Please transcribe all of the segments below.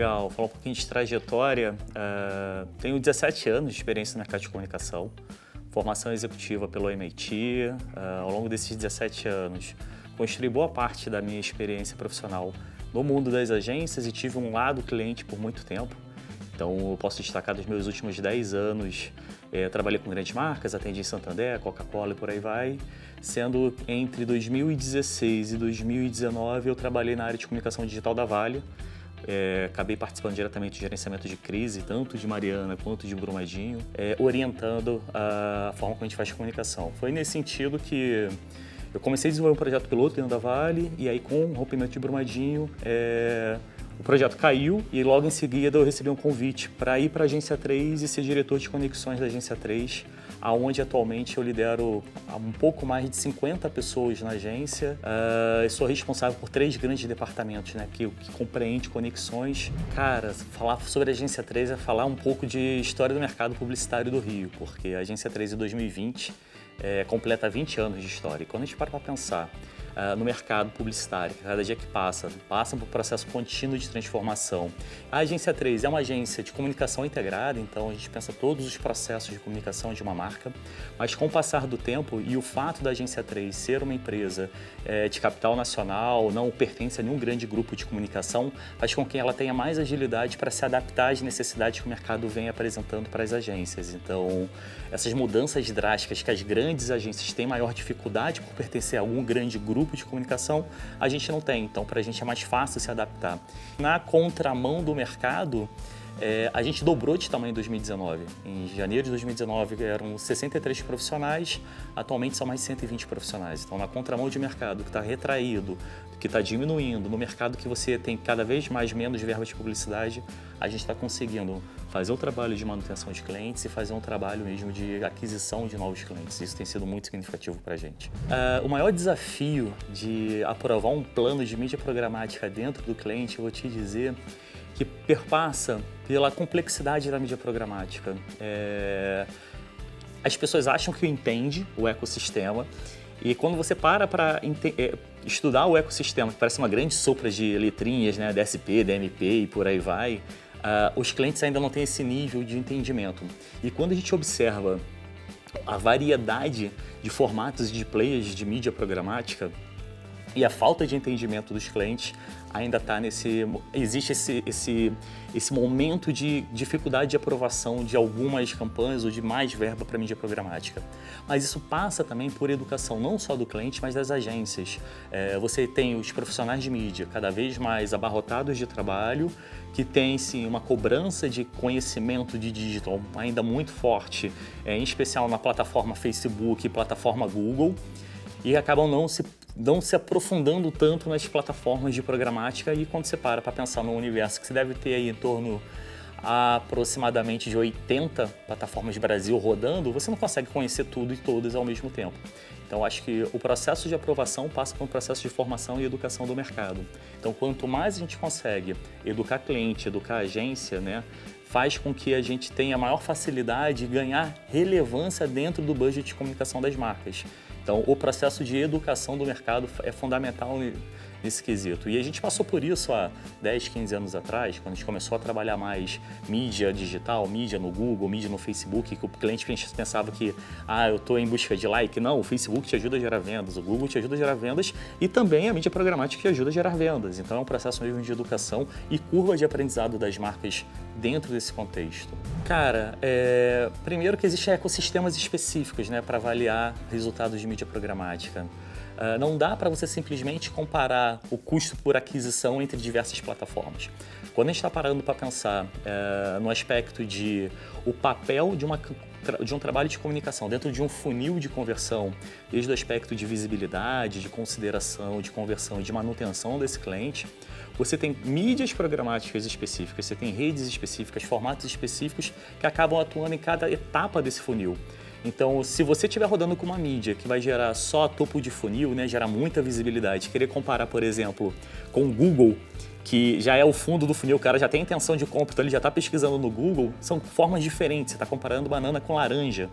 Legal, falar um pouquinho de trajetória. Tenho 17 anos de experiência no mercado de comunicação, formação executiva pelo MIT. Ao longo desses 17 anos, construí boa parte da minha experiência profissional no mundo das agências e tive um lado cliente por muito tempo. Então, eu posso destacar dos meus últimos 10 anos, trabalhei com grandes marcas, atendi Santander, Coca-Cola e por aí vai. Sendo entre 2016 e 2019, eu trabalhei na área de comunicação digital da Vale. Acabei participando diretamente do gerenciamento de crise, tanto de Mariana quanto de Brumadinho, orientando a forma como a gente faz comunicação. Foi nesse sentido que eu comecei a desenvolver um projeto piloto dentro da Vale, e aí com o rompimento de Brumadinho, o projeto caiu e logo em seguida eu recebi um convite para ir para a Agência 3 e ser diretor de conexões da Agência 3, aonde atualmente eu lidero um pouco mais de 50 pessoas na agência. Eu sou responsável por 3 grandes departamentos, né, que compreende conexões. Cara, falar sobre a Agência 3 é falar um pouco de história do mercado publicitário do Rio, porque a Agência 3 em 2020 completa 20 anos de história. E quando a gente para pensar no mercado publicitário, cada dia que passa por um processo contínuo de transformação. A Agência 3 é uma agência de comunicação integrada, então a gente pensa todos os processos de comunicação de uma marca, mas com o passar do tempo e o fato da Agência 3 ser uma empresa de capital nacional, não pertence a nenhum grande grupo de comunicação, faz com que ela tenha mais agilidade para se adaptar às necessidades que o mercado vem apresentando para as agências. Então, essas mudanças drásticas que as grandes agências têm maior dificuldade por pertencer a algum grande grupo de comunicação, a gente não tem. Então, para a gente é mais fácil se adaptar. Na contramão do mercado, a gente dobrou de tamanho em 2019. Em janeiro de 2019 eram 63 profissionais, atualmente são mais de 120 profissionais. Então, na contramão de mercado que está retraído, que está diminuindo, no mercado que você tem cada vez mais menos verba de publicidade, a gente está conseguindo fazer o trabalho de manutenção de clientes e fazer um trabalho mesmo de aquisição de novos clientes. Isso tem sido muito significativo para a gente. O maior desafio de aprovar um plano de mídia programática dentro do cliente, eu vou te dizer, que perpassa pela complexidade da mídia programática. As pessoas acham que entende o ecossistema e quando você para estudar o ecossistema, que parece uma grande sopa de letrinhas, né, DSP, DMP e por aí vai, os clientes ainda não têm esse nível de entendimento. E quando a gente observa a variedade de formatos de players de mídia programática e a falta de entendimento dos clientes, ainda está existe esse momento de dificuldade de aprovação de algumas campanhas ou de mais verba para mídia programática. Mas isso passa também por educação, não só do cliente, mas das agências. Você tem os profissionais de mídia cada vez mais abarrotados de trabalho, que tem sim uma cobrança de conhecimento de digital ainda muito forte, em especial na plataforma Facebook e plataforma Google, e acabam não se aprofundando tanto nas plataformas de programática. E quando você para pensar no universo que você deve ter aí em torno aproximadamente de 80 plataformas de Brasil rodando, você não consegue conhecer tudo e todas ao mesmo tempo. Então, acho que o processo de aprovação passa por um processo de formação e educação do mercado. Então, quanto mais a gente consegue educar cliente, educar agência, né, faz com que a gente tenha maior facilidade de ganhar relevância dentro do budget de comunicação das marcas. Então, o processo de educação do mercado é fundamental nesse quesito. E a gente passou por isso há 10, 15 anos atrás, quando a gente começou a trabalhar mais mídia digital, mídia no Google, mídia no Facebook, que o cliente pensava que, eu estou em busca de like. Não, o Facebook te ajuda a gerar vendas, o Google te ajuda a gerar vendas e também a mídia programática te ajuda a gerar vendas. Então, é um processo mesmo de educação e curva de aprendizado das marcas dentro desse contexto. Cara, primeiro que existem ecossistemas específicos, né, para avaliar resultados de mídia programática. Não dá para você simplesmente comparar o custo por aquisição entre diversas plataformas. Quando a gente está parando para pensar no aspecto de o papel de um trabalho de comunicação dentro de um funil de conversão, desde o aspecto de visibilidade, de consideração, de conversão e de manutenção desse cliente, você tem mídias programáticas específicas, você tem redes específicas, formatos específicos que acabam atuando em cada etapa desse funil. Então, se você estiver rodando com uma mídia que vai gerar só topo de funil, né, gerar muita visibilidade, querer comparar, por exemplo, com o Google, que já é o fundo do funil, o cara já tem intenção de compra, então ele já está pesquisando no Google, são formas diferentes, você está comparando banana com laranja.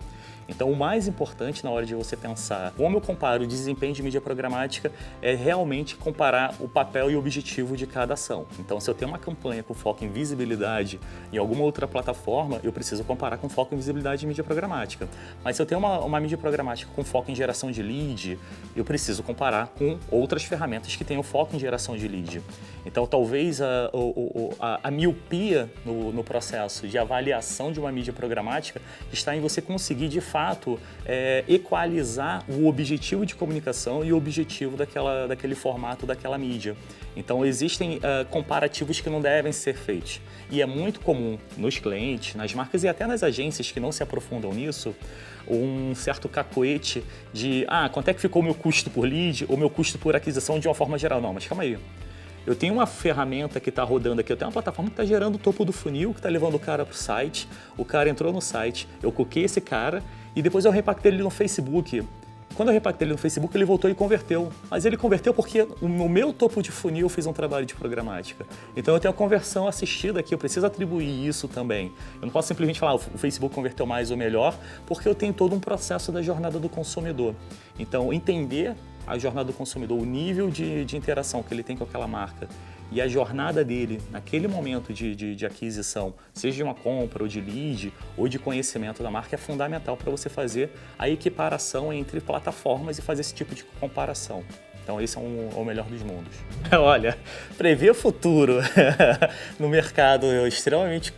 Então, o mais importante na hora de você pensar como eu comparo o desempenho de mídia programática é realmente comparar o papel e o objetivo de cada ação. Então, se eu tenho uma campanha com foco em visibilidade em alguma outra plataforma, eu preciso comparar com foco em visibilidade em mídia programática. Mas se eu tenho uma mídia programática com foco em geração de lead, eu preciso comparar com outras ferramentas que tenham foco em geração de lead. Então, talvez a miopia no processo de avaliação de uma mídia programática está em você conseguir, de fato, equalizar o objetivo de comunicação e o objetivo daquele formato, daquela mídia. Então, existem comparativos que não devem ser feitos. E é muito comum nos clientes, nas marcas e até nas agências que não se aprofundam nisso, um certo cacoete de quanto é que ficou o meu custo por lead ou meu custo por aquisição de uma forma geral. Não, mas calma aí. Eu tenho uma ferramenta que está rodando aqui, eu tenho uma plataforma que está gerando o topo do funil, que está levando o cara para o site, o cara entrou no site, eu coquei esse cara e depois eu repactei ele no Facebook. Quando eu repactei ele no Facebook, ele voltou e converteu. Mas ele converteu porque no meu topo de funil eu fiz um trabalho de programática. Então eu tenho a conversão assistida aqui, eu preciso atribuir isso também. Eu não posso simplesmente falar o Facebook converteu mais ou melhor, porque eu tenho todo um processo da jornada do consumidor. Então entender a jornada do consumidor, o nível de interação que ele tem com aquela marca e a jornada dele naquele momento de aquisição, seja de uma compra ou de lead ou de conhecimento da marca, é fundamental para você fazer a equiparação entre plataformas e fazer esse tipo de comparação. Então esse é o melhor dos mundos. Olha, prever o futuro no mercado extremamente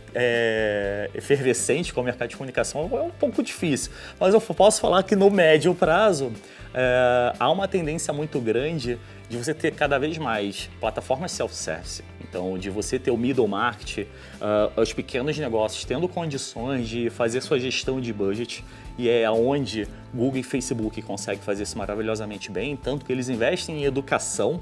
efervescente, como o mercado de comunicação, é um pouco difícil. Mas eu posso falar que no médio prazo há uma tendência muito grande de você ter cada vez mais plataformas self-service. Então, de você ter o middle market, os pequenos negócios tendo condições de fazer sua gestão de budget, e é onde Google e Facebook conseguem fazer isso maravilhosamente bem, tanto que eles investem em educação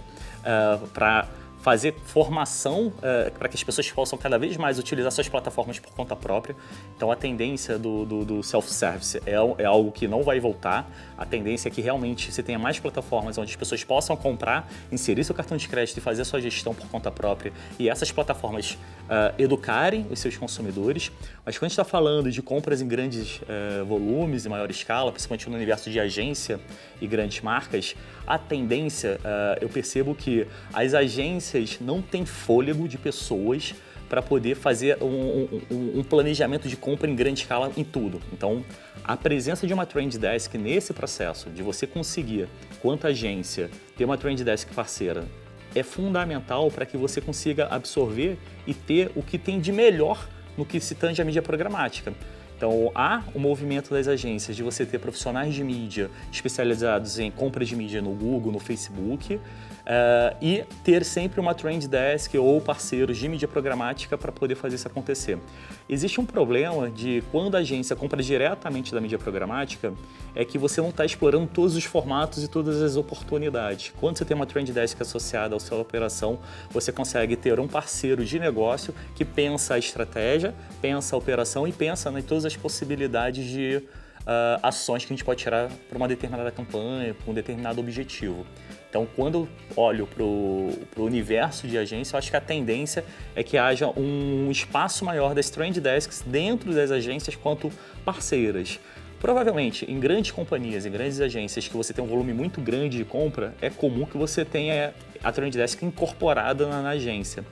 para fazer formação para que as pessoas possam cada vez mais utilizar suas plataformas por conta própria. Então a tendência do self-service é algo que não vai voltar. A tendência é que realmente você tenha mais plataformas onde as pessoas possam comprar, inserir seu cartão de crédito e fazer a sua gestão por conta própria. E essas plataformas educarem os seus consumidores. Mas quando a gente está falando de compras em grandes volumes e maior escala, principalmente no universo de agência e grandes marcas, a tendência, eu percebo que as agências não têm fôlego de pessoas para poder fazer um planejamento de compra em grande escala em tudo. Então, a presença de uma Trend Desk nesse processo, de você conseguir, quanto agência, ter uma Trend Desk parceira, é fundamental para que você consiga absorver e ter o que tem de melhor no que se tange à mídia programática. Então, há o movimento das agências de você ter profissionais de mídia especializados em compra de mídia no Google, no Facebook, e ter sempre uma Trend Desk ou parceiros de mídia programática para poder fazer isso acontecer. Existe um problema de quando a agência compra diretamente da mídia programática, é que você não está explorando todos os formatos e todas as oportunidades. Quando você tem uma Trend Desk associada à sua operação, você consegue ter um parceiro de negócio que pensa a estratégia, pensa a operação e pensa em todas as possibilidades de ações que a gente pode tirar para uma determinada campanha, para um determinado objetivo. Então, quando eu olho para o universo de agência, eu acho que a tendência é que haja um espaço maior das Trend Desks dentro das agências quanto parceiras. Provavelmente, em grandes companhias, em grandes agências que você tem um volume muito grande de compra, é comum que você tenha a Trend Desk incorporada na agência.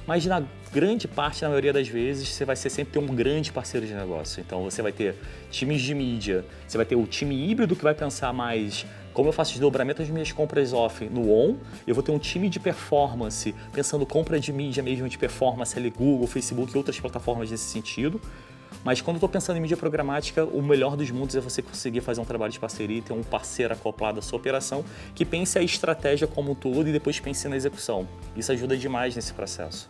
Mas na grande parte, na maioria das vezes, você vai sempre ter um grande parceiro de negócio. Então você vai ter times de mídia, você vai ter o time híbrido que vai pensar mais como eu faço desdobramento das minhas compras off no on, eu vou ter um time de performance pensando compra de mídia mesmo de performance ali, Google, Facebook e outras plataformas nesse sentido. Mas quando eu estou pensando em mídia programática, o melhor dos mundos é você conseguir fazer um trabalho de parceria e ter um parceiro acoplado à sua operação que pense a estratégia como um todo e depois pense na execução. Isso ajuda demais nesse processo.